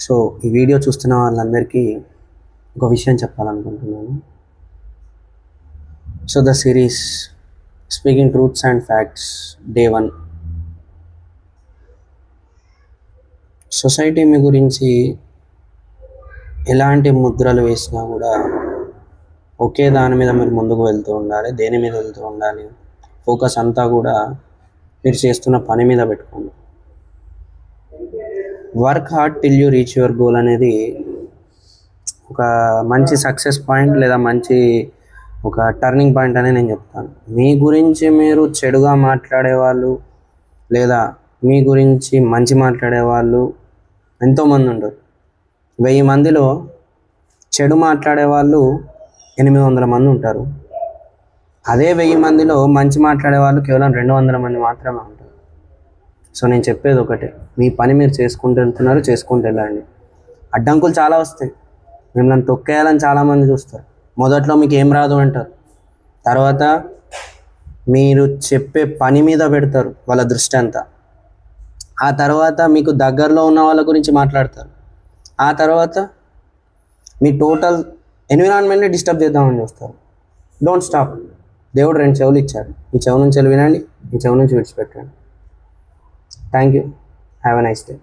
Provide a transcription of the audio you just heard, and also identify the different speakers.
Speaker 1: So ఈ video చూస్తున్న వాళ్ళందరికీ ఒక విషయం చెప్పాలనుకుంటున్నాను. So the series speaking truths and facts day 1. Society మీ గురించి ఎలాంటి ముద్రలు వేసినా కూడా ఒకే దాని మీద మీరు ముందుకు వెళ్తూ ఉండాలి. దేని మీద వెళ్తూ ఉండాలి? ఫోకస్ అంతా కూడా మీరు చేస్తున్న పని మీద పెట్టుకోండి. Work hard till you reach your goal అనేది ఒక మంచి సక్సెస్ పాయింట్ లేదా మంచి ఒక టర్నింగ్ పాయింట్ అని నేను చెప్తాను. మీ గురించి మీరు చెడుగా మాట్లాడేవాళ్ళు లేదా మీ గురించి మంచి మాట్లాడేవాళ్ళు ఎంతోమంది ఉంటారు. 1000 మందిలో చెడు మాట్లాడేవాళ్ళు 800 మంది ఉంటారు. అదే 1000 మందిలో మంచి మాట్లాడేవాళ్ళు కేవలం 200 మంది మాత్రమే ఉంటారు. సో నేను చెప్పేది ఒకటే, మీ పని మీరు చేసుకుంటూ వెళ్తున్నారు, చేసుకుంటూ వెళ్ళండి. అడ్డంకులు చాలా వస్తాయి, మిమ్మల్ని తొక్కేయాలని చాలామంది చూస్తారు. మొదట్లో మీకు ఏం రాదు అంటారు, తర్వాత మీరు చెప్పే పని మీద పెడతారు వాళ్ళ దృష్టి అంతా. ఆ తర్వాత మీకు దగ్గరలో ఉన్న వాళ్ళ గురించి మాట్లాడతారు. ఆ తర్వాత మీ టోటల్ ఎన్విరాన్మెంట్ని డిస్టర్బ్ చేద్దామని చూస్తారు. Don't stop. దేవుడు 2 చెవులు ఇచ్చాడు. ఈ చెవు నుంచి వినండి, ఈ చెవు నుంచి విడిచిపెట్టండి. Thank you. Have a nice day.